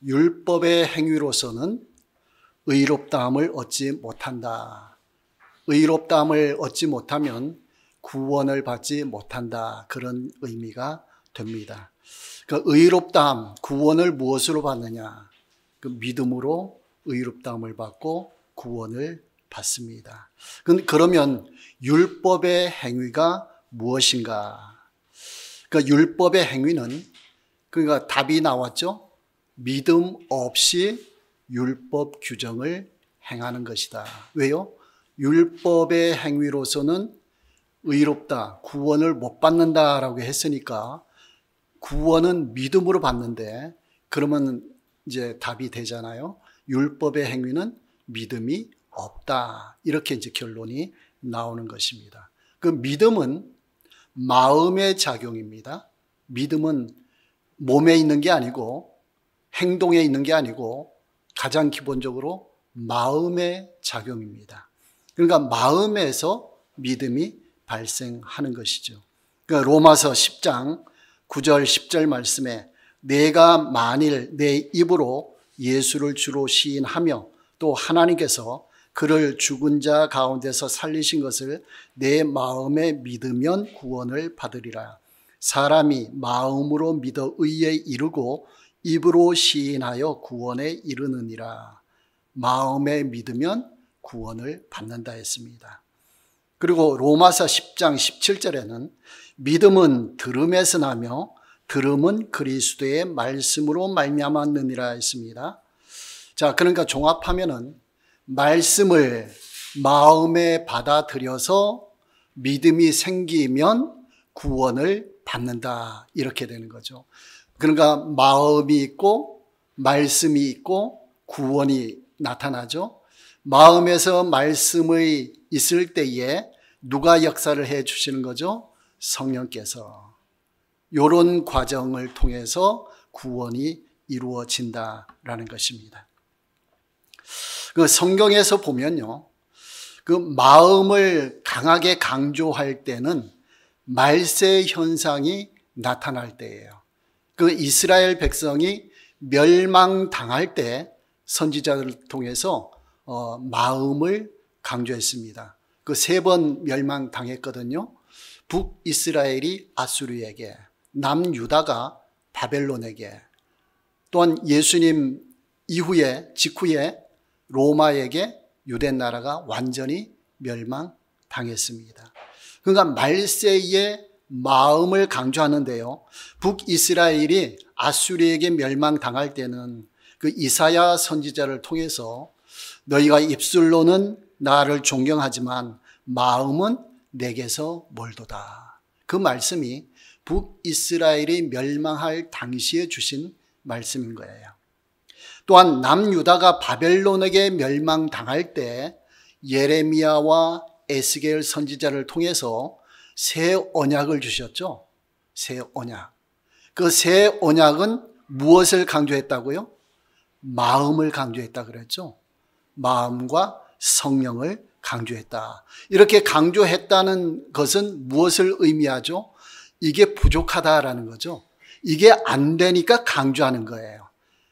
율법의 행위로서는 의롭다함을 얻지 못한다. 의롭다함을 얻지 못하면 구원을 받지 못한다. 그런 의미가 됩니다. 그 의롭다함, 구원을 무엇으로 받느냐? 그 믿음으로 의롭다함을 받고 구원을 받습니다. 그러면 율법의 행위가 무엇인가? 그 율법의 행위는 그러니까 답이 나왔죠. 믿음 없이 율법 규정을 행하는 것이다. 왜요? 율법의 행위로서는 의롭다, 구원을 못 받는다라고 했으니까 구원은 믿음으로 받는데 그러면 이제 답이 되잖아요. 율법의 행위는 믿음이 없다. 이렇게 이제 결론이 나오는 것입니다. 그 믿음은 마음의 작용입니다. 믿음은 몸에 있는 게 아니고 행동에 있는 게 아니고 가장 기본적으로 마음의 작용입니다. 그러니까 마음에서 믿음이 발생하는 것이죠. 그러니까 로마서 10장 9절 10절 말씀에 내가 만일 내 입으로 예수를 주로 시인하며 또 하나님께서 그를 죽은 자 가운데서 살리신 것을 내 마음에 믿으면 구원을 받으리라. 사람이 마음으로 믿어 의에 이르고 입으로 시인하여 구원에 이르느니라. 마음에 믿으면 구원을 받는다 했습니다. 그리고 로마서 10장 17절에는 믿음은 들음에서 나며 들음은 그리스도의 말씀으로 말미암았느니라 했습니다. 자, 그러니까 종합하면은 말씀을 마음에 받아들여서 믿음이 생기면 구원을 받는다. 이렇게 되는 거죠. 그러니까 마음이 있고 말씀이 있고 구원이 나타나죠. 마음에서 말씀이 있을 때에 누가 역사를 해 주시는 거죠? 성령께서. 이런 과정을 통해서 구원이 이루어진다라는 것입니다. 그 성경에서 보면요, 그 마음을 강하게 강조할 때는 말세 현상이 나타날 때예요. 그 이스라엘 백성이 멸망당할 때 선지자들을 통해서 마음을 강조했습니다. 그 3번 멸망당했거든요. 북이스라엘이 아수르에게, 남유다가 바벨론에게, 또한 예수님 직후에 로마에게 유대 나라가 완전히 멸망당했습니다. 그러니까 말세의 마음을 강조하는데요. 북이스라엘이 아수르에게 멸망당할 때는 그 이사야 선지자를 통해서 너희가 입술로는 나를 존경하지만 마음은 내게서 멀도다. 그 말씀이 북이스라엘이 멸망할 당시에 주신 말씀인 거예요. 또한 남유다가 바벨론에게 멸망당할 때 예레미야와 에스겔 선지자를 통해서 새 언약을 주셨죠. 새 언약. 그 새 언약은 무엇을 강조했다고요? 마음을 강조했다 그랬죠. 마음과 성령을 강조했다. 이렇게 강조했다는 것은 무엇을 의미하죠? 이게 부족하다라는 거죠. 이게 안 되니까 강조하는 거예요.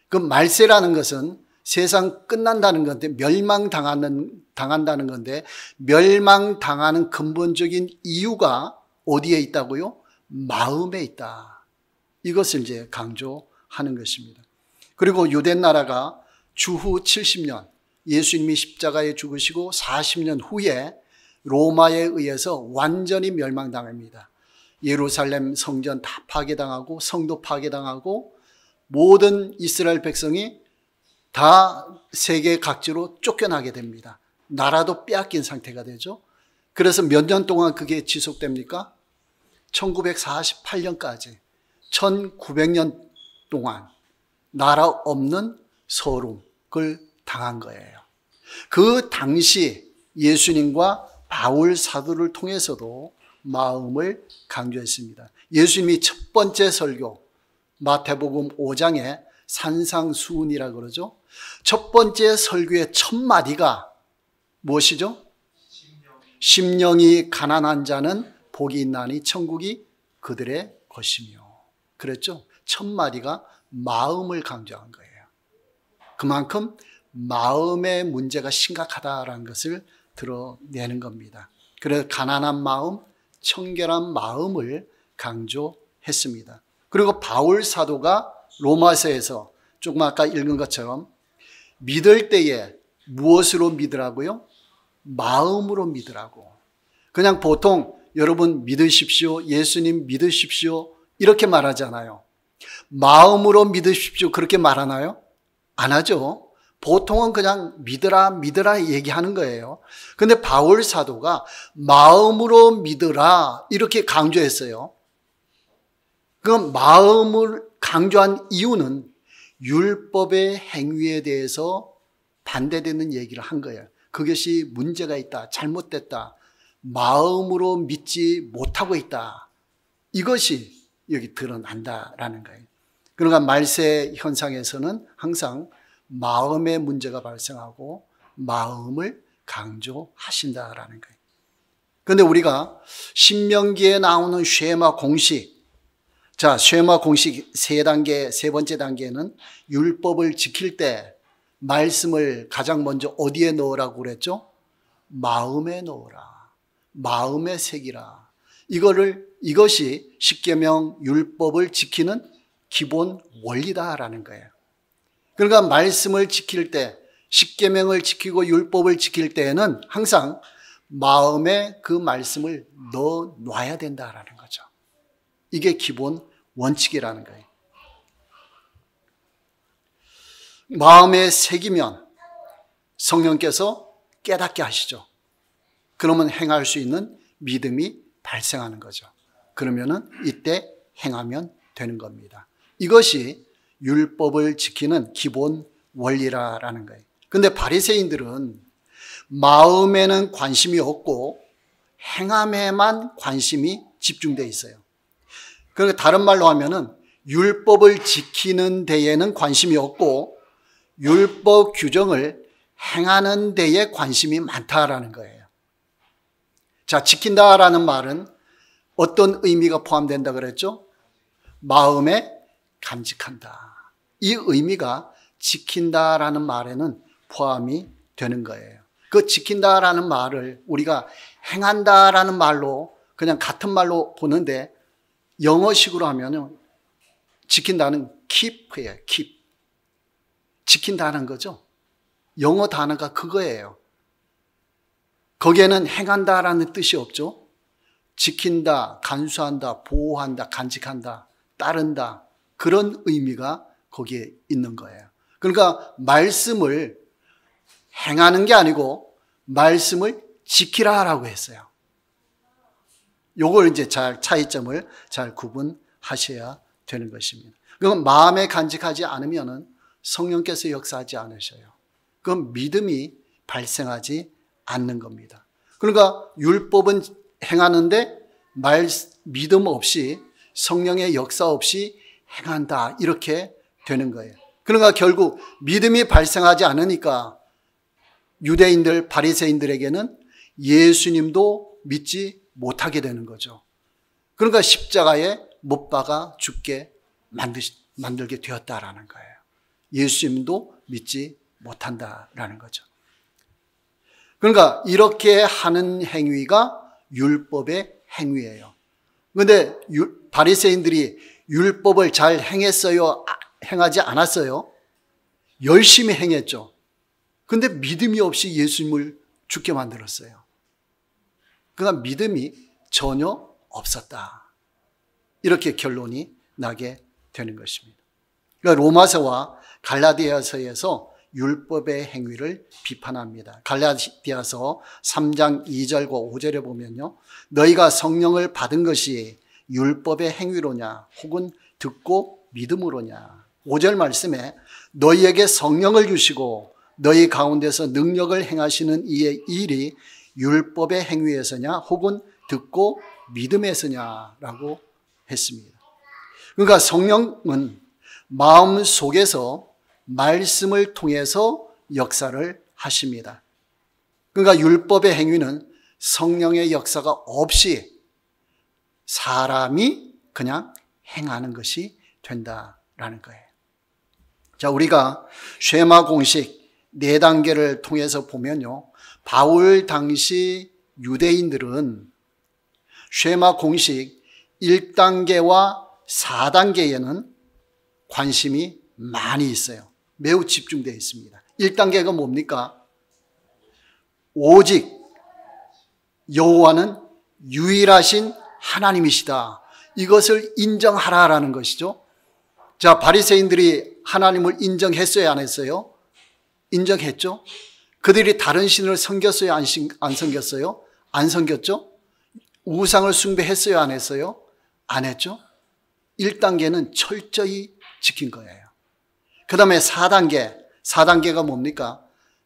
그 말세라는 것은 세상 끝난다는 건데 멸망당한다는 건데 멸망당하는 근본적인 이유가 어디에 있다고요? 마음에 있다. 이것을 이제 강조하는 것입니다. 그리고 유대 나라가 주후 70년 예수님이 십자가에 죽으시고 40년 후에 로마에 의해서 완전히 멸망당합니다. 예루살렘 성전 다 파괴당하고 성도 파괴당하고 모든 이스라엘 백성이 다 세계 각지로 쫓겨나게 됩니다. 나라도 빼앗긴 상태가 되죠. 그래서 몇 년 동안 그게 지속됩니까? 1948년까지 1900년 동안 나라 없는 서름을 당한 거예요. 그 당시 예수님과 바울 사도를 통해서도 마음을 강조했습니다. 예수님이 첫 번째 설교 마태복음 5장에 산상수훈이라 그러죠. 첫 번째 설교의 첫 마디가 무엇이죠? 심령이 가난한 자는 복이 있나니 천국이 그들의 것이며. 그랬죠. 첫 마디가 마음을 강조한 거예요. 그만큼 마음의 문제가 심각하다라는 것을 드러내는 겁니다. 그래서 가난한 마음, 청결한 마음을 강조했습니다. 그리고 바울 사도가 로마서에서 조금 아까 읽은 것처럼 믿을 때에 무엇으로 믿으라고요? 마음으로 믿으라고. 그냥 보통 여러분 믿으십시오, 예수님 믿으십시오 이렇게 말하잖아요. 마음으로 믿으십시오 그렇게 말하나요? 안 하죠. 보통은 그냥 믿으라 얘기하는 거예요. 근데 바울 사도가 마음으로 믿으라 이렇게 강조했어요. 그 마음을 강조한 이유는 율법의 행위에 대해서 반대되는 얘기를 한 거예요. 그것이 문제가 있다, 잘못됐다, 마음으로 믿지 못하고 있다. 이것이 여기 드러난다라는 거예요. 그러니까 말세 현상에서는 항상 마음의 문제가 발생하고 마음을 강조하신다라는 거예요. 그런데 우리가 신명기에 나오는 쉐마 공식, 자, 쉐마 공식 세 번째 단계는 율법을 지킬 때 말씀을 가장 먼저 어디에 넣으라고 그랬죠? 마음에 넣으라. 마음에 새기라. 이것이 십계명 율법을 지키는 기본 원리다라는 거예요. 그러니까 말씀을 지킬 때, 십계명을 지키고 율법을 지킬 때에는 항상 마음에 그 말씀을 넣어 놔야 된다라는 거죠. 이게 기본 원칙이라는 거예요. 마음에 새기면 성령께서 깨닫게 하시죠. 그러면 행할 수 있는 믿음이 발생하는 거죠. 그러면은 이때 행하면 되는 겁니다. 이것이 율법을 지키는 기본 원리라는 거예요. 근데 바리새인들은 마음에는 관심이 없고 행함에만 관심이 집중되어 있어요. 그러니까 다른 말로 하면은 율법을 지키는 데에는 관심이 없고 율법 규정을 행하는 데에 관심이 많다라는 거예요. 자, 지킨다라는 말은 어떤 의미가 포함된다 그랬죠? 마음에 간직한다. 이 의미가 지킨다라는 말에는 포함이 되는 거예요. 그 지킨다라는 말을 우리가 행한다라는 말로 그냥 같은 말로 보는데 영어식으로 하면은 지킨다는 keep예요. keep. 지킨다는 거죠. 영어 단어가 그거예요. 거기에는 행한다라는 뜻이 없죠. 지킨다, 간수한다, 보호한다, 간직한다, 따른다. 그런 의미가 거기에 있는 거예요. 그러니까 말씀을 행하는 게 아니고 말씀을 지키라라고 했어요. 요걸 이제 차이점을 잘 구분하셔야 되는 것입니다. 그건 마음에 간직하지 않으면은 성령께서 역사하지 않으셔요. 그건 믿음이 발생하지 않는 겁니다. 그러니까 율법은 행하는데 믿음 없이 성령의 역사 없이 행한다 이렇게 되는 거예요. 그러니까 결국 믿음이 발생하지 않으니까 유대인들 바리새인들에게는 예수님도 믿지 못하게 되는 거죠. 그러니까 십자가에 못 박아 죽게 만들게 되었다라는 거예요. 예수님도 믿지 못한다라는 거죠. 그러니까 이렇게 하는 행위가 율법의 행위예요. 그런데 바리새인들이 율법을 잘 행했어요? 행하지 않았어요? 열심히 행했죠. 그런데 믿음이 없이 예수님을 죽게 만들었어요. 그러니까 믿음이 전혀 없었다. 이렇게 결론이 나게 되는 것입니다. 그러니까 로마서와 갈라디아서에서 율법의 행위를 비판합니다. 갈라디아서 3장 2절과 5절에 보면요. 너희가 성령을 받은 것이 율법의 행위로냐 혹은 듣고 믿음으로냐. 5절 말씀에 너희에게 성령을 주시고 너희 가운데서 능력을 행하시는 이의 일이 율법의 행위에서냐 혹은 듣고 믿음에서냐라고 했습니다. 그러니까 성령은 마음 속에서 말씀을 통해서 역사를 하십니다. 그러니까 율법의 행위는 성령의 역사가 없이 사람이 그냥 행하는 것이 된다라는 거예요. 자, 우리가 쉐마 공식 4단계를 통해서 보면요, 바울 당시 유대인들은 쉐마 공식 1단계와 4단계에는 관심이 많이 있어요. 매우 집중되어 있습니다. 1단계가 뭡니까? 오직 여호와는 유일하신 하나님이시다. 이것을 인정하라라는 것이죠. 자, 바리새인들이 하나님을 인정했어요, 안 했어요? 인정했죠. 그들이 다른 신을 섬겼어요, 안 섬겼어요? 안 섬겼죠. 우상을 숭배했어요, 안 했어요? 안 했죠. 1단계는 철저히 지킨 거예요. 그 다음에 4단계가 뭡니까?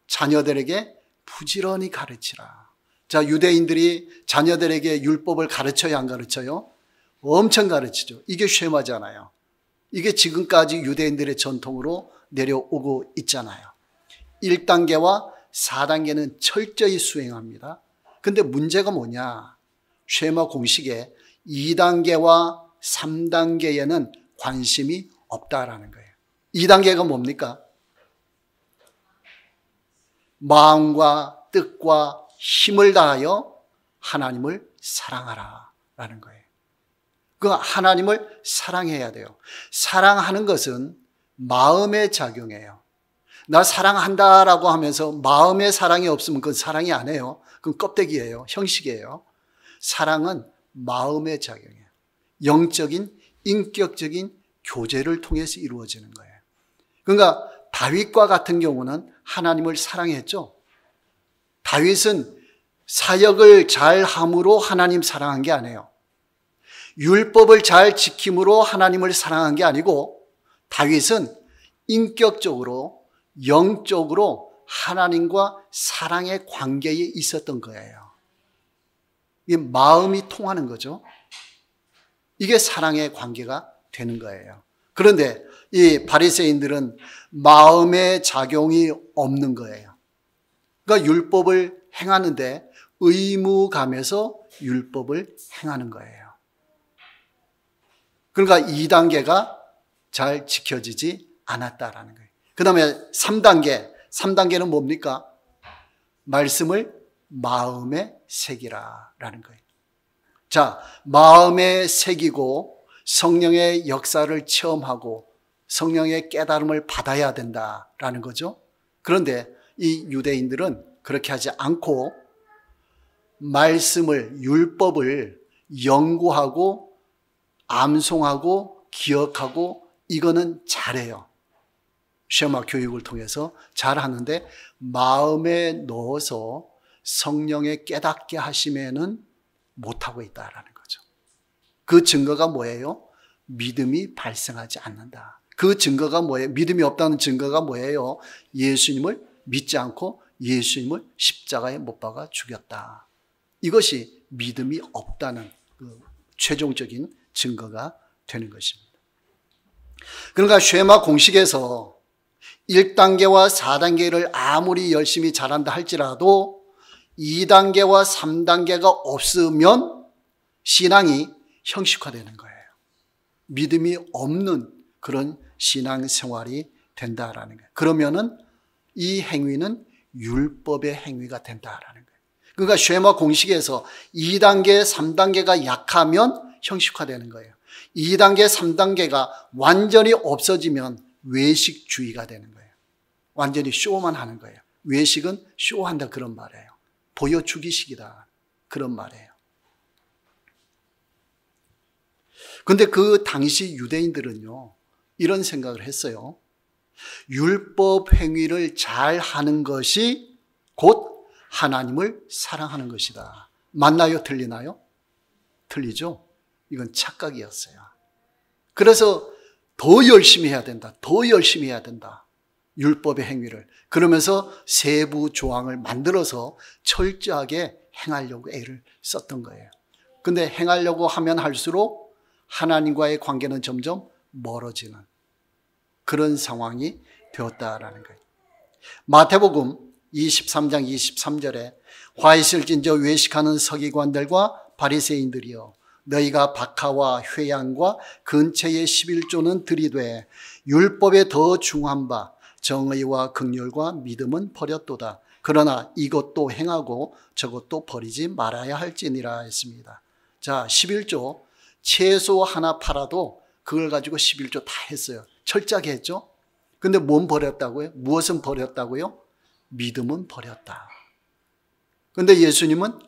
자녀들에게 부지런히 가르치라. 자, 유대인들이 자녀들에게 율법을 가르쳐야 안 가르쳐요? 엄청 가르치죠. 이게 쉐마잖아요. 이게 지금까지 유대인들의 전통으로 내려오고 있잖아요. 1단계와 4단계는 철저히 수행합니다. 근데 문제가 뭐냐? 쉐마 공식에 2단계와 3단계에는 관심이 없다라는 거예요. 2단계가 뭡니까? 마음과 뜻과 힘을 다하여 하나님을 사랑하라 라는 거예요. 그 하나님을 사랑해야 돼요. 사랑하는 것은 마음의 작용이에요. 나 사랑한다라고 하면서 마음의 사랑이 없으면 그건 사랑이 아니에요. 그건 껍데기예요. 형식이에요. 사랑은 마음의 작용이에요. 영적인, 인격적인 교제를 통해서 이루어지는 거예요. 그러니까 다윗과 같은 경우는 하나님을 사랑했죠. 다윗은 사역을 잘 함으로 하나님 사랑한 게 아니에요. 율법을 잘 지킴으로 하나님을 사랑한 게 아니고 다윗은 인격적으로 영적으로 하나님과 사랑의 관계에 있었던 거예요. 이게 마음이 통하는 거죠. 이게 사랑의 관계가 되는 거예요. 그런데 이 바리새인들은 마음의 작용이 없는 거예요. 그러니까 율법을 행하는데 의무감에서 율법을 행하는 거예요. 그러니까 2단계가 잘 지켜지지 않았다라는 거예요. 그 다음에 3단계는 뭡니까? 말씀을 마음에 새기라라는 거예요. 자, 마음에 새기고 성령의 역사를 체험하고 성령의 깨달음을 받아야 된다라는 거죠. 그런데 이 유대인들은 그렇게 하지 않고 말씀을, 율법을 연구하고 암송하고 기억하고 이거는 잘해요. 쉐마 교육을 통해서 잘하는데 마음에 넣어서 성령의 깨닫게 하심에는 못하고 있다라는 거죠. 그 증거가 뭐예요? 믿음이 발생하지 않는다. 그 증거가 뭐예요? 믿음이 없다는 증거가 뭐예요? 예수님을 믿지 않고 예수님을 십자가에 못 박아 죽였다. 이것이 믿음이 없다는 그 최종적인 증거가 되는 것입니다. 그러니까 쉐마 공식에서 1단계와 4단계를 아무리 열심히 잘한다 할지라도 2단계와 3단계가 없으면 신앙이 형식화되는 거예요. 믿음이 없는 그런 신앙생활이 된다라는 거예요. 그러면은 이 행위는 율법의 행위가 된다라는 거예요. 그러니까 쉐마 공식에서 2단계, 3단계가 약하면 형식화되는 거예요. 2단계, 3단계가 완전히 없어지면 외식주의가 되는 거예요. 완전히 쇼만 하는 거예요. 외식은 쇼한다 그런 말이에요. 보여주기식이다 그런 말이에요. 그런데 그 당시 유대인들은요, 이런 생각을 했어요. 율법 행위를 잘 하는 것이 곧 하나님을 사랑하는 것이다. 맞나요? 틀리나요? 틀리죠? 이건 착각이었어요. 그래서 더 열심히 해야 된다. 더 열심히 해야 된다. 율법의 행위를. 그러면서 세부 조항을 만들어서 철저하게 행하려고 애를 썼던 거예요. 근데 행하려고 하면 할수록 하나님과의 관계는 점점 멀어지는 그런 상황이 되었다라는 거예요. 마태복음 23장 23절에 화 있을진저 외식하는 서기관들과 바리새인들이여 너희가 박하와 회양과 근처의 11조는 들이되 율법에 더 중한 바 정의와 긍휼과 믿음은 버렸도다. 그러나 이것도 행하고 저것도 버리지 말아야 할지니라 했습니다. 자, 11조 채소 하나 팔아도 그걸 가지고 11조 다 했어요. 철저하게 했죠. 근데 뭔 버렸다고요? 무엇은 버렸다고요? 믿음은 버렸다. 근데 예수님은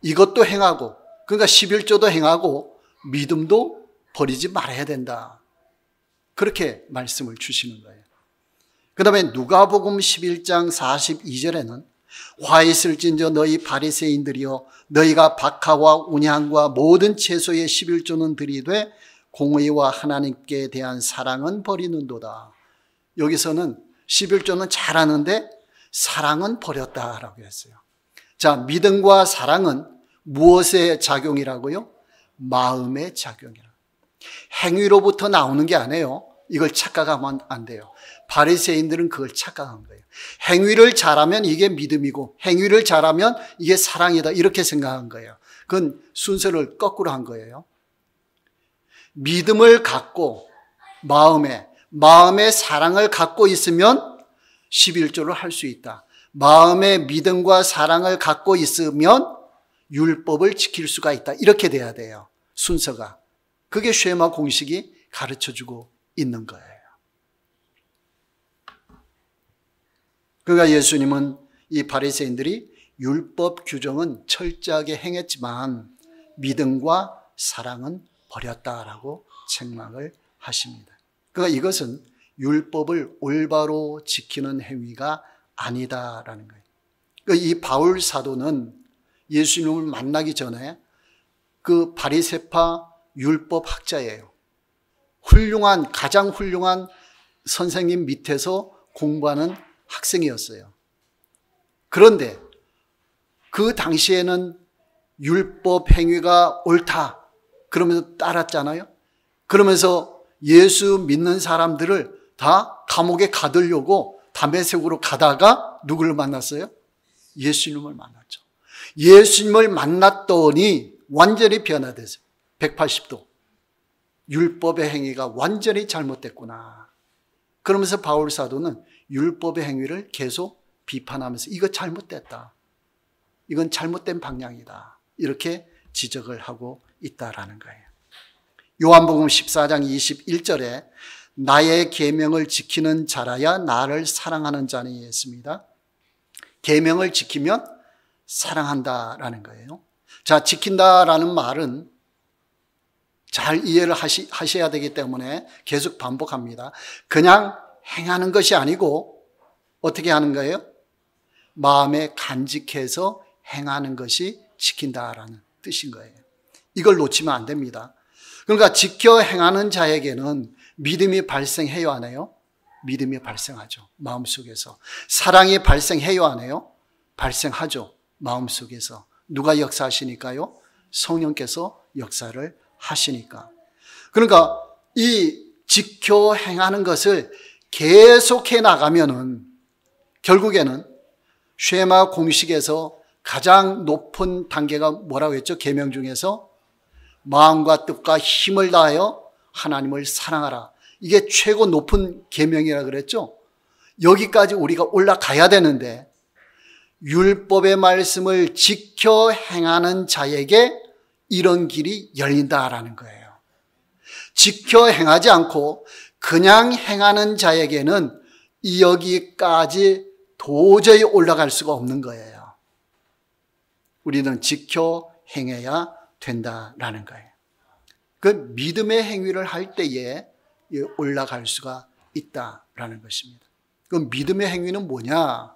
이것도 행하고, 그러니까 11조도 행하고 믿음도 버리지 말아야 된다. 그렇게 말씀을 주시는 거예요. 그 다음에 누가복음 11장 42절에는 화 있을진저 너희 바리새인들이여 너희가 박하와 운향과 모든 채소의 11조는 들이되 공의와 하나님께 대한 사랑은 버리는도다. 여기서는 11조는 잘하는데 사랑은 버렸다라고 했어요. 자, 믿음과 사랑은 무엇의 작용이라고요? 마음의 작용이라. 행위로부터 나오는 게 아니에요. 이걸 착각하면 안 돼요. 바리새인들은 그걸 착각한 거예요. 행위를 잘하면 이게 믿음이고 행위를 잘하면 이게 사랑이다 이렇게 생각한 거예요. 그건 순서를 거꾸로 한 거예요. 믿음을 갖고 마음의 사랑을 갖고 있으면 11조를 할 수 있다. 마음의 믿음과 사랑을 갖고 있으면 율법을 지킬 수가 있다. 이렇게 돼야 돼요. 순서가. 그게 쉐마 공식이 가르쳐주고 있는 거예요. 그러니까 예수님은 이 바리새인들이 율법 규정은 철저하게 행했지만 믿음과 사랑은 버렸다라고 책망을 하십니다. 그러니까 이것은 율법을 올바로 지키는 행위가 아니다라는 거예요. 그러니까 이 바울 사도는 예수님을 만나기 전에 그 바리새파 율법 학자예요. 가장 훌륭한 선생님 밑에서 공부하는 학생이었어요. 그런데 그 당시에는 율법 행위가 옳다 그러면서 따랐잖아요. 그러면서 예수 믿는 사람들을 다 감옥에 가두려고 다메섹으로 가다가 누구를 만났어요? 예수님을 만났죠. 예수님을 만났더니 완전히 변화됐어요. 180도. 율법의 행위가 완전히 잘못됐구나. 그러면서 바울 사도는 율법의 행위를 계속 비판하면서 이거 잘못됐다. 이건 잘못된 방향이다. 이렇게 지적을 하고 있다라는 거예요. 요한복음 14장 21절에 나의 계명을 지키는 자라야 나를 사랑하는 자니 했습니다. 계명을 지키면 사랑한다라는 거예요. 자, 지킨다라는 말은 잘 이해를 하셔야 되기 때문에 계속 반복합니다. 그냥 행하는 것이 아니고 어떻게 하는 거예요? 마음에 간직해서 행하는 것이 지킨다라는 뜻인 거예요. 이걸 놓치면 안 됩니다. 그러니까 지켜 행하는 자에게는 믿음이 발생해요, 안 해요? 믿음이 발생하죠. 마음속에서. 사랑이 발생해요, 안 해요? 발생하죠. 마음속에서. 누가 역사하시니까요? 성령께서 역사를 하시니까. 그러니까 이 지켜 행하는 것을 계속해 나가면은 결국에는 쉐마 공식에서 가장 높은 단계가 뭐라고 했죠? 계명 중에서 마음과 뜻과 힘을 다하여 하나님을 사랑하라. 이게 최고 높은 계명이라 그랬죠? 여기까지 우리가 올라가야 되는데 율법의 말씀을 지켜 행하는 자에게 이런 길이 열린다라는 거예요. 지켜 행하지 않고 그냥 행하는 자에게는 여기까지 도저히 올라갈 수가 없는 거예요. 우리는 지켜 행해야 된다라는 거예요. 그 믿음의 행위를 할 때에 올라갈 수가 있다라는 것입니다. 그 믿음의 행위는 뭐냐?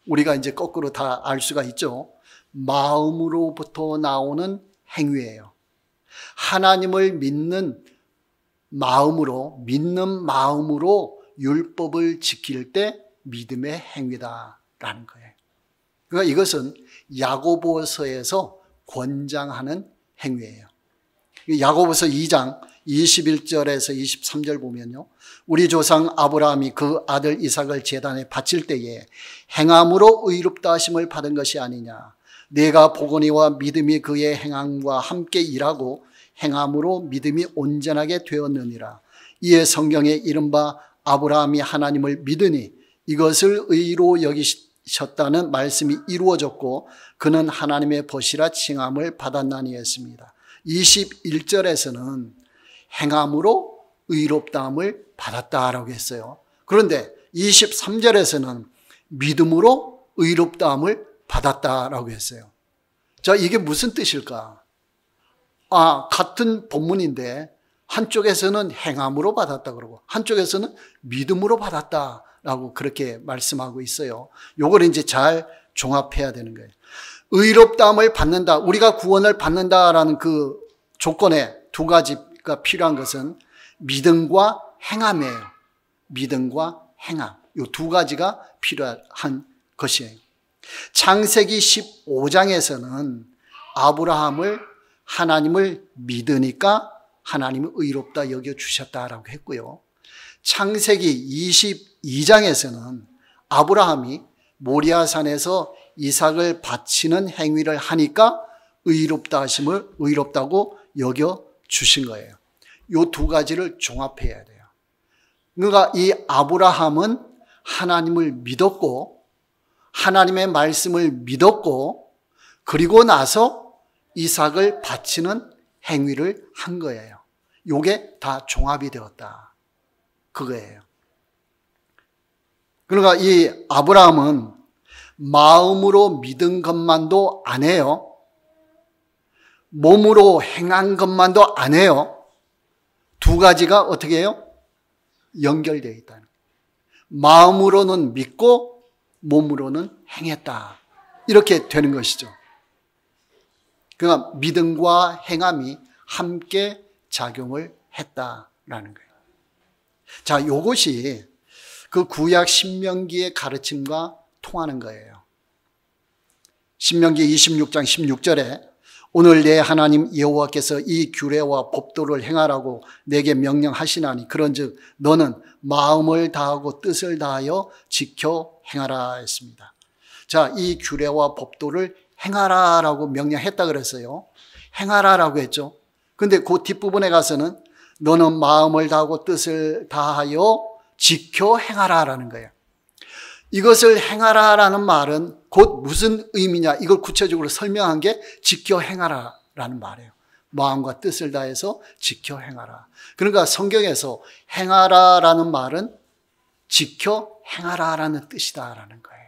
우리가 이제 거꾸로 다 알 수가 있죠. 마음으로부터 나오는 행위예요. 하나님을 믿는 마음으로 율법을 지킬 때 믿음의 행위다라는 거예요. 그러니까 이것은 야고보서에서 권장하는 행위예요. 야고보서 2장 21절에서 23절 보면요. 우리 조상 아브라함이 그 아들 이삭을 제단에 바칠 때에 행함으로 의롭다 하심을 받은 것이 아니냐. 내가 보거니와 믿음이 그의 행함과 함께 일하고 행함으로 믿음이 온전하게 되었느니라. 이에 성경에 이른바 아브라함이 하나님을 믿으니 이것을 의로 여기셨다는 말씀이 이루어졌고 그는 하나님의 벗이라 칭함을 받았나니 했습니다. 21절에서는 행함으로 의롭다함을 받았다라고 했어요. 그런데 23절에서는 믿음으로 의롭다함을 받았다라고 했어요. 자, 이게 무슨 뜻일까? 같은 본문인데 한쪽에서는 행함으로 받았다 그러고 한쪽에서는 믿음으로 받았다라고 그렇게 말씀하고 있어요. 요걸 이제 잘 종합해야 되는 거예요. 의롭다함을 받는다, 우리가 구원을 받는다라는 그 조건에 두 가지가 필요한 것은 믿음과 행함이에요. 믿음과 행함. 이 두 가지가 필요한 것이에요. 창세기 15장에서는 아브라함을 하나님을 믿으니까 하나님은 의롭다 여겨주셨다라고 했고요. 창세기 22장에서는 아브라함이 모리아산에서 이삭을 바치는 행위를 하니까 의롭다고 여겨주신 거예요. 이 두 가지를 종합해야 돼요. 그러니까 이 아브라함은 하나님을 믿었고 하나님의 말씀을 믿었고 그리고 나서 이삭을 바치는 행위를 한 거예요. 이게 다 종합이 되었다. 그거예요. 그러니까 이 아브라함은 마음으로 믿은 것만도 안 해요. 몸으로 행한 것만도 안 해요. 두 가지가 어떻게 해요? 연결되어 있다는 거예요. 마음으로는 믿고 몸으로는 행했다. 이렇게 되는 것이죠. 그러니까 믿음과 행함이 함께 작용을 했다라는 거예요. 자, 이것이 그 구약 신명기의 가르침과 통하는 거예요. 신명기 26장 16절에 오늘 내 하나님 여호와께서 이 규례와 법도를 행하라고 내게 명령하시나니 그런즉 너는 마음을 다하고 뜻을 다하여 지켜 행하라 했습니다. 자, 이 규례와 법도를 행하라라고 명령했다 그랬어요. 행하라라고 했죠. 근데 그 뒷부분에 가서는 너는 마음을 다하고 뜻을 다하여 지켜 행하라라는 거예요. 이것을 행하라라는 말은 곧 무슨 의미냐, 이걸 구체적으로 설명한 게 지켜 행하라라는 말이에요. 마음과 뜻을 다해서 지켜 행하라. 그러니까 성경에서 행하라라는 말은 지켜 행하라라는 뜻이다라는 거예요.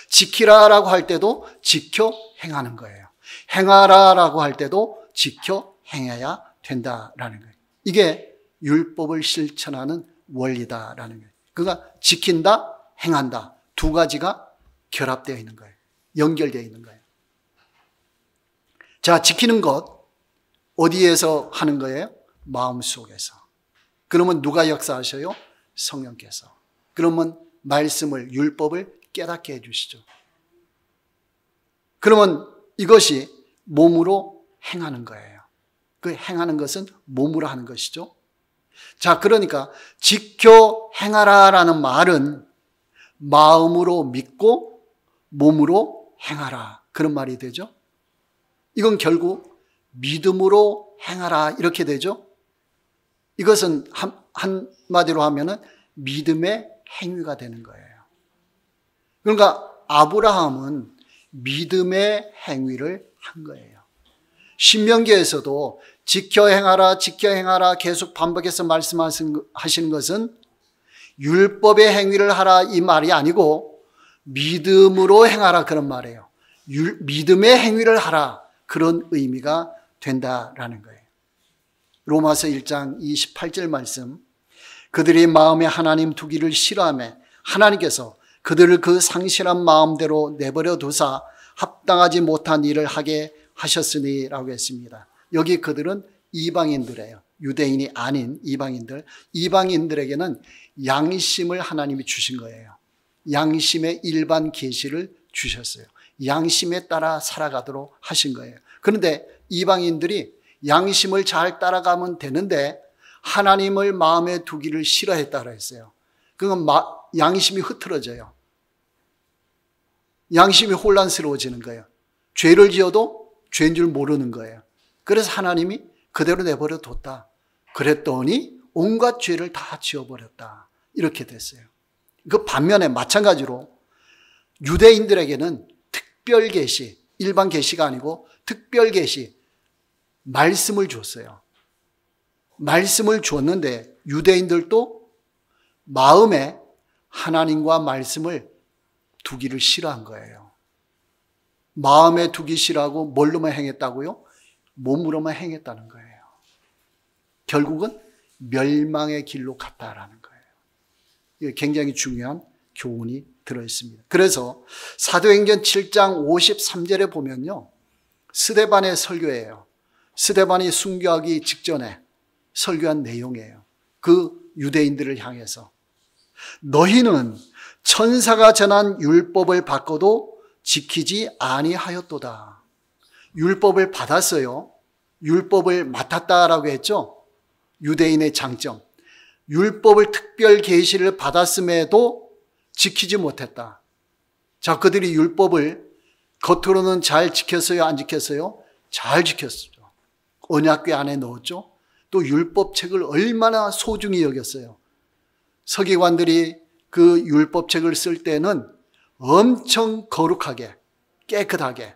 지키라라고 할 때도 지켜 행하는 거예요. 행하라라고 할 때도 지켜 행해야 된다라는 거예요. 이게 율법을 실천하는 원리다라는 거예요. 그러니까 지킨다, 행한다. 두 가지가 결합되어 있는 거예요. 연결되어 있는 거예요. 자, 지키는 것 어디에서 하는 거예요? 마음속에서. 그러면 누가 역사하셔요? 성령께서. 그러면 말씀을, 율법을 깨닫게 해주시죠. 그러면 이것이 몸으로 행하는 거예요. 그 행하는 것은 몸으로 하는 것이죠. 자, 그러니까 지켜 행하라라는 말은 마음으로 믿고 몸으로 행하라, 그런 말이 되죠. 이건 결국 믿음으로 행하라 이렇게 되죠. 이것은 한마디로 하면은 믿음의 행위가 되는 거예요. 그러니까 아브라함은 믿음의 행위를 한 거예요. 신명기에서도 지켜 행하라 계속 반복해서 말씀하시는 것은 율법의 행위를 하라 이 말이 아니고 믿음으로 행하라 그런 말이에요. 믿음의 행위를 하라 그런 의미가 된다라는 거예요. 로마서 1장 28절 말씀, 그들이 마음에 하나님 두기를 싫어하며 하나님께서 그들을 그 상실한 마음대로 내버려 두사 합당하지 못한 일을 하게 하셨으니 라고 했습니다. 여기 그들은 이방인들이에요. 유대인이 아닌 이방인들. 이방인들에게는 양심을 하나님이 주신 거예요. 양심의 일반 계시를 주셨어요. 양심에 따라 살아가도록 하신 거예요. 그런데 이방인들이 양심을 잘 따라가면 되는데 하나님을 마음에 두기를 싫어했다고 했어요. 그건 양심이 흐트러져요. 양심이 혼란스러워지는 거예요. 죄를 지어도 죄인 줄 모르는 거예요. 그래서 하나님이 그대로 내버려 뒀다. 그랬더니 온갖 죄를 다 지어버렸다. 이렇게 됐어요. 그 반면에 마찬가지로 유대인들에게는 특별 계시, 일반 계시가 아니고 특별 계시, 말씀을 줬어요. 말씀을 줬는데 유대인들도 마음에 하나님과 말씀을 두기를 싫어한 거예요. 마음에 두기 싫어하고 뭘로만 행했다고요? 몸으로만 행했다는 거예요. 결국은 멸망의 길로 갔다라는 거예요. 이게 굉장히 중요한 교훈이 들어있습니다. 그래서 사도행전 7장 53절에 보면요, 스데반의 설교예요. 스데반이 순교하기 직전에 설교한 내용이에요. 그 유대인들을 향해서 너희는 천사가 전한 율법을 받고도 지키지 아니하였도다. 율법을 받았어요. 율법을 맡았다라고 했죠. 유대인의 장점. 율법을 특별 계시를 받았음에도 지키지 못했다. 자, 그들이 율법을 겉으로는 잘 지켰어요? 안 지켰어요? 잘 지켰어요. 언약궤 안에 넣었죠. 또 율법책을 얼마나 소중히 여겼어요. 서기관들이 그 율법책을 쓸 때는 엄청 거룩하게, 깨끗하게,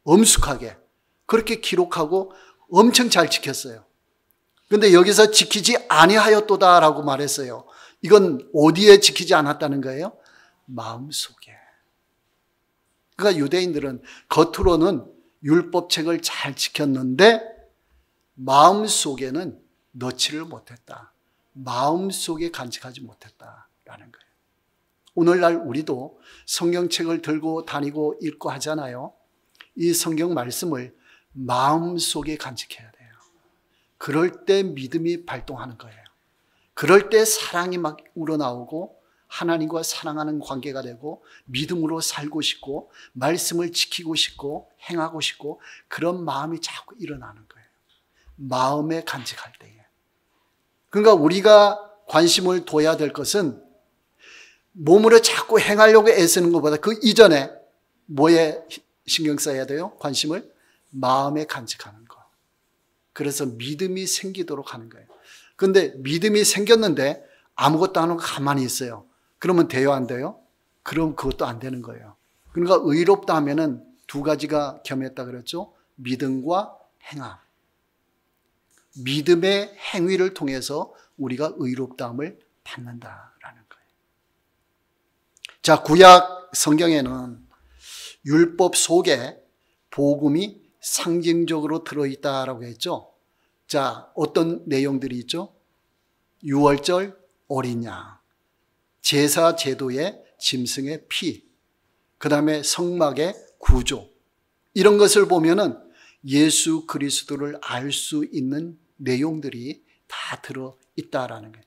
엄숙하게 그렇게 기록하고 엄청 잘 지켰어요. 근데 여기서 지키지 아니하였도다라고 말했어요. 이건 어디에 지키지 않았다는 거예요? 마음속에. 그러니까 유대인들은 겉으로는 율법책을 잘 지켰는데 마음속에는 넣지를 못했다. 마음속에 간직하지 못했다라는 거예요. 오늘날 우리도 성경책을 들고 다니고 읽고 하잖아요. 이 성경 말씀을 마음속에 간직해야 돼요. 그럴 때 믿음이 발동하는 거예요. 그럴 때 사랑이 막 우러나오고 하나님과 사랑하는 관계가 되고 믿음으로 살고 싶고 말씀을 지키고 싶고 행하고 싶고 그런 마음이 자꾸 일어나는 거예요. 마음에 간직할 때에. 그러니까 우리가 관심을 둬야 될 것은 몸으로 자꾸 행하려고 애쓰는 것보다 그 이전에 뭐에 신경 써야 돼요? 관심을 마음에 간직하는 거. 그래서 믿음이 생기도록 하는 거예요. 그런데 믿음이 생겼는데 아무것도 안 하고 가만히 있어요. 그러면 돼요, 안 돼요? 그럼 그것도 안 되는 거예요. 그러니까 의롭다 하면은 두 가지가 겸했다 그랬죠. 믿음과 행함. 믿음의 행위를 통해서 우리가 의롭다함을 받는다라는 거예요. 자, 구약 성경에는 율법 속에 복음이 상징적으로 들어있다라고 했죠. 자, 어떤 내용들이 있죠? 유월절 어린 양, 제사 제도의 짐승의 피, 그 다음에 성막의 구조, 이런 것을 보면은 예수 그리스도를 알 수 있는 내용들이 다 들어있다라는 거예요.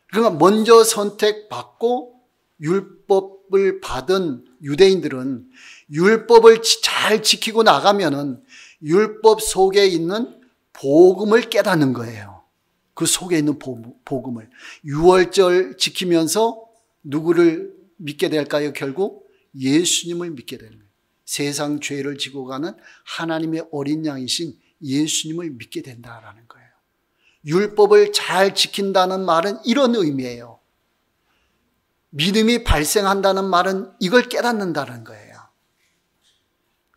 그러니까 먼저 선택받고 율법을 받은 유대인들은 율법을 잘 지키고 나가면은 율법 속에 있는 복음을 깨닫는 거예요. 그 속에 있는 복음을. 유월절 지키면서 누구를 믿게 될까요? 결국 예수님을 믿게 되는 거예요. 세상 죄를 지고 가는 하나님의 어린 양이신 예수님을 믿게 된다라는 거예요. 율법을 잘 지킨다는 말은 이런 의미예요. 믿음이 발생한다는 말은 이걸 깨닫는다는 거예요.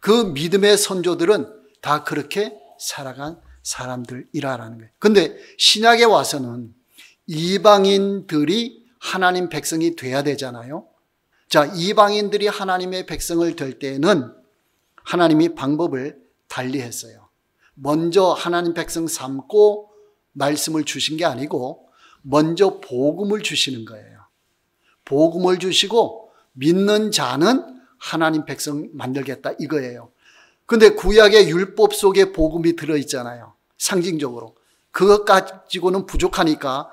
그 믿음의 선조들은 다 그렇게 살아간 사람들이라는 거예요. 그런데 신약에 와서는 이방인들이 하나님 백성이 돼야 되잖아요. 자, 이방인들이 하나님의 백성을 될 때에는 하나님이 방법을 달리 했어요. 먼저 하나님 백성 삼고 말씀을 주신 게 아니고 먼저 복음을 주시는 거예요. 복음을 주시고 믿는 자는 하나님 백성 만들겠다 이거예요. 그런데 구약의 율법 속에 복음이 들어있잖아요. 상징적으로. 그것 가지고는 부족하니까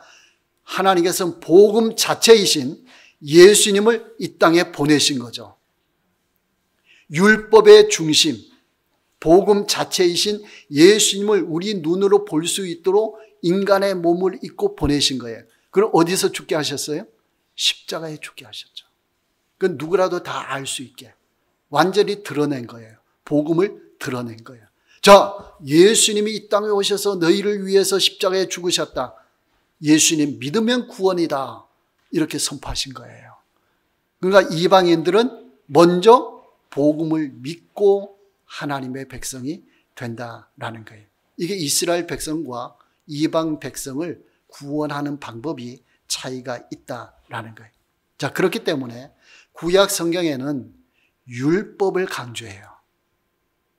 하나님께서는 복음 자체이신 예수님을 이 땅에 보내신 거죠. 율법의 중심, 복음 자체이신 예수님을 우리 눈으로 볼 수 있도록 인간의 몸을 입고 보내신 거예요. 그럼 어디서 죽게 하셨어요? 십자가에 죽게 하셨죠. 그 누구라도 다 알 수 있게 완전히 드러낸 거예요. 복음을 드러낸 거예요. 자, 예수님이 이 땅에 오셔서 너희를 위해서 십자가에 죽으셨다. 예수님 믿으면 구원이다. 이렇게 선포하신 거예요. 그러니까 이방인들은 먼저 복음을 믿고 하나님의 백성이 된다라는 거예요. 이게 이스라엘 백성과 이방 백성을 구원하는 방법이 차이가 있다라는 거예요. 자, 그렇기 때문에 구약 성경에는 율법을 강조해요.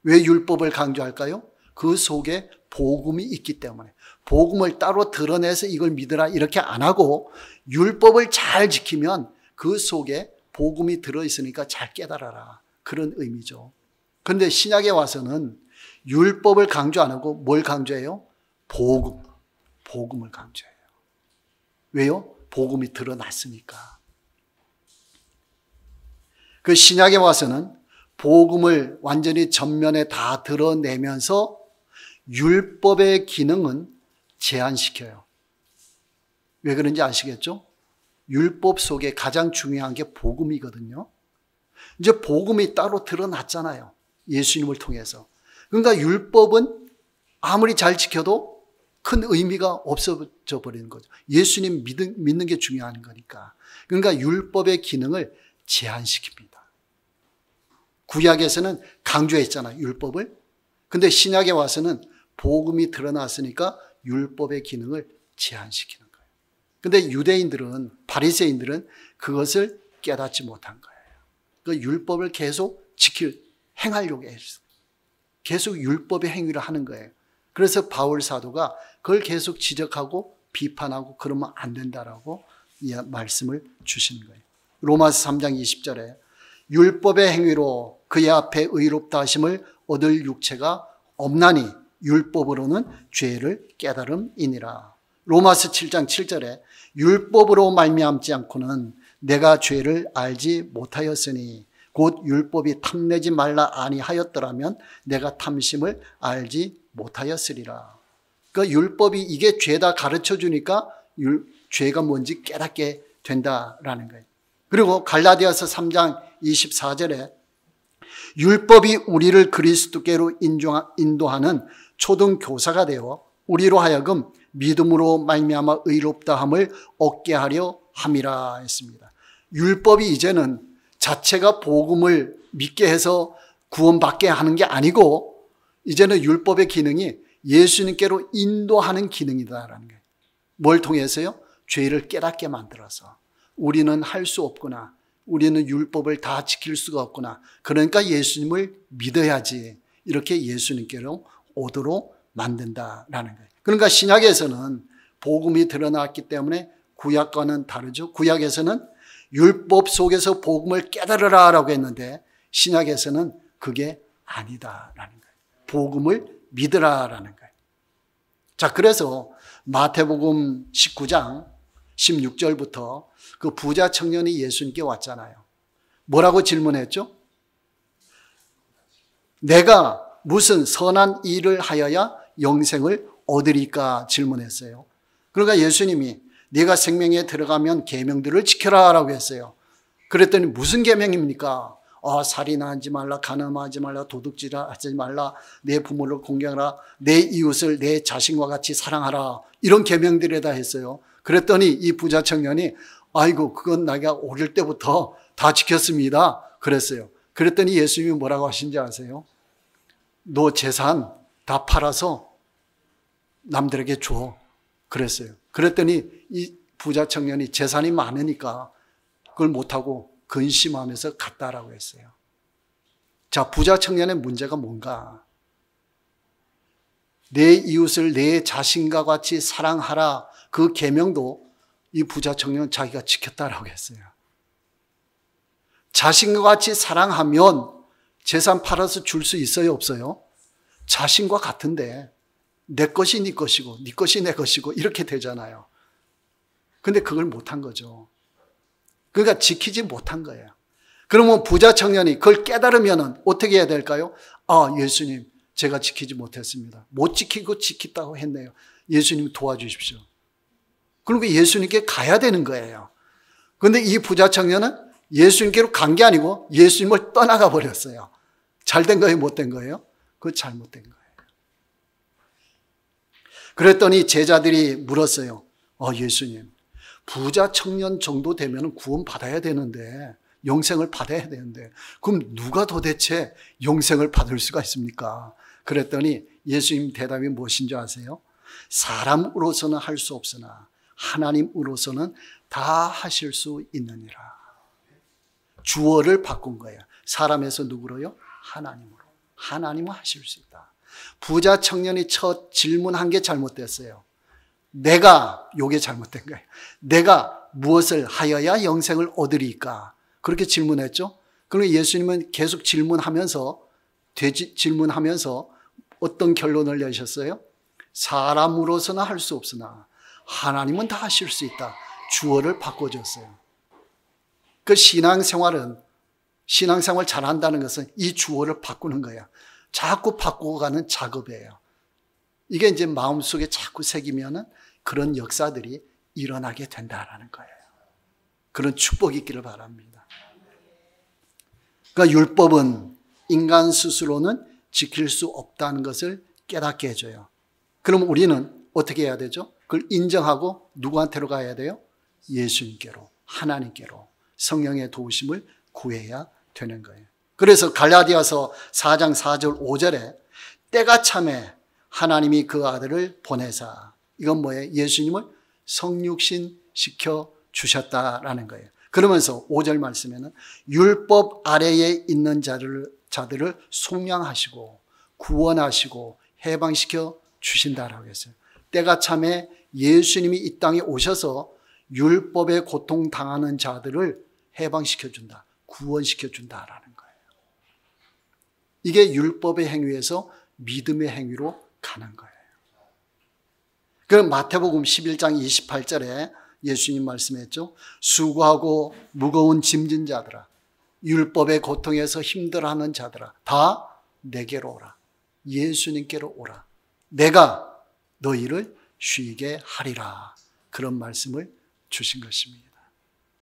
왜 율법을 강조할까요? 그 속에 복음이 있기 때문에. 복음을 따로 드러내서 이걸 믿으라 이렇게 안 하고 율법을 잘 지키면 그 속에 복음이 들어있으니까 잘 깨달아라. 그런 의미죠. 그런데 신약에 와서는 율법을 강조 안 하고 뭘 강조해요? 복음을 강조해요. 왜요? 복음이 드러났으니까. 그 신약에 와서는 복음을 완전히 전면에 다 드러내면서 율법의 기능은 제한시켜요. 왜 그런지 아시겠죠? 율법 속에 가장 중요한 게 복음이거든요. 이제 복음이 따로 드러났잖아요. 예수님을 통해서. 그러니까 율법은 아무리 잘 지켜도 큰 의미가 없어져 버리는 거죠. 예수님 믿는 게 중요한 거니까. 그러니까 율법의 기능을 제한시킵니다. 구약에서는 강조했잖아요, 율법을. 근데 신약에 와서는 복음이 드러났으니까 율법의 기능을 제한시키는 거예요. 근데 유대인들은, 바리새인들은 그것을 깨닫지 못한 거예요. 그 율법을 계속 행하려고 했어요. 계속 율법의 행위를 하는 거예요. 그래서 바울 사도가 그걸 계속 지적하고 비판하고 그러면 안 된다라고 말씀을 주시는 거예요. 로마서 3장 20절에 율법의 행위로 그의 앞에 의롭다 하심을 얻을 육체가 없나니 율법으로는 죄를 깨달음이니라. 로마서 7장 7절에 율법으로 말미암지 않고는 내가 죄를 알지 못하였으니 곧 율법이 탐내지 말라 아니하였더라면 내가 탐심을 알지 못하였으리라. 그 율법이 이게 죄다 가르쳐 주니까 죄가 뭔지 깨닫게 된다라는 거예요. 그리고 갈라디아서 3장 24절에 율법이 우리를 그리스도께로 인도하는 초등교사가 되어 우리로 하여금 믿음으로 말미암아 의롭다함을 얻게 하려 함이라 했습니다. 율법이 이제는 자체가 복음을 믿게 해서 구원받게 하는 게 아니고 이제는 율법의 기능이 예수님께로 인도하는 기능이다라는 거예요. 뭘 통해서요? 죄를 깨닫게 만들어서 우리는 할 수 없구나. 우리는 율법을 다 지킬 수가 없구나. 그러니까 예수님을 믿어야지. 이렇게 예수님께로 오도록 만든다라는 거예요. 그러니까 신약에서는 복음이 드러났기 때문에 구약과는 다르죠. 구약에서는 율법 속에서 복음을 깨달으라라고 했는데 신약에서는 그게 아니다라는 거예요. 복음을 믿으라라는 거예요. 자, 그래서 마태복음 19장 16절부터 그 부자 청년이 예수님께 왔잖아요. 뭐라고 질문했죠? 내가 무슨 선한 일을 하여야 영생을 얻으리까 질문했어요. 그러니까 예수님이 네가 생명에 들어가면 계명들을 지켜라라고 했어요. 그랬더니 무슨 계명입니까? 살인하지 말라, 간음하지 말라, 도둑질하지 말라, 내 부모를 공경하라, 내 이웃을 내 자신과 같이 사랑하라. 이런 계명들에다 했어요. 그랬더니 이 부자 청년이 아이고 그건 내가 어릴 때부터 다 지켰습니다. 그랬어요. 그랬더니 예수님이 뭐라고 하신지 아세요? 너 재산 다 팔아서 남들에게 줘. 그랬어요. 그랬더니 이 부자 청년이 재산이 많으니까 그걸 못하고 근심하면서 갔다라고 했어요. 자, 부자 청년의 문제가 뭔가? 내 이웃을 내 자신과 같이 사랑하라. 그 계명도 이 부자 청년은 자기가 지켰다라고 했어요. 자신과 같이 사랑하면 재산 팔아서 줄 수 있어요, 없어요? 자신과 같은데 내 것이 네 것이고 네 것이 내 것이고 이렇게 되잖아요. 근데 그걸 못한 거죠. 그러니까 지키지 못한 거예요. 그러면 부자 청년이 그걸 깨달으면 어떻게 해야 될까요? 예수님 제가 지키지 못했습니다. 못 지키고 지켰다고 했네요. 예수님 도와주십시오. 그러니까 예수님께 가야 되는 거예요. 그런데 이 부자 청년은 예수님께로 간 게 아니고 예수님을 떠나가 버렸어요. 잘된 거예요? 못된 거예요? 그거 잘못된 거예요. 그랬더니 제자들이 물었어요. 예수님, 부자 청년 정도 되면 구원 받아야 되는데, 영생을 받아야 되는데, 그럼 누가 도대체 영생을 받을 수가 있습니까? 그랬더니 예수님 대답이 무엇인지 아세요? 사람으로서는 할 수 없으나 하나님으로서는 다 하실 수 있느니라. 주어를 바꾼 거예요. 사람에서 누구로요? 하나님으로. 하나님은 하실 수 있다. 부자 청년이 첫 질문한 게 잘못됐어요. 요게 잘못된 거예요. 내가 무엇을 하여야 영생을 얻으리까? 그렇게 질문했죠. 그리고 예수님은 계속 질문하면서 어떤 결론을 내셨어요? 사람으로서는 할 수 없으나 하나님은 다 하실 수 있다. 주어를 바꿔줬어요. 그 신앙생활 잘한다는 것은 이 주어를 바꾸는 거야. 자꾸 바꾸어가는 작업이에요. 이게 이제 마음속에 자꾸 새기면은 그런 역사들이 일어나게 된다라는 거예요. 그런 축복이 있기를 바랍니다. 그러니까 율법은 인간 스스로는 지킬 수 없다는 것을 깨닫게 해줘요. 그럼 우리는 어떻게 해야 되죠? 그걸 인정하고 누구한테로 가야 돼요? 예수님께로, 하나님께로 성령의 도우심을 구해야 되는 거예요. 그래서 갈라디아서 4장 4절 5절에 때가 참에 하나님이 그 아들을 보내사, 이건 뭐예요? 예수님을 성육신 시켜 주셨다라는 거예요. 그러면서 5절 말씀에는 율법 아래에 있는 자들을 속량하시고 구원하시고 해방시켜 주신다라고 했어요. 때가 참에 예수님이 이 땅에 오셔서 율법에 고통당하는 자들을 해방시켜 준다, 구원시켜 준다라는 거예요. 이게 율법의 행위에서 믿음의 행위로 가는 거예요. 그럼 마태복음 11장 28절에 예수님 말씀했죠. 수고하고 무거운 짐진 자들아, 율법의 고통에서 힘들어하는 자들아, 다 내게로 오라. 예수님께로 오라. 내가 너희를 쉬게 하리라. 그런 말씀을 주신 것입니다.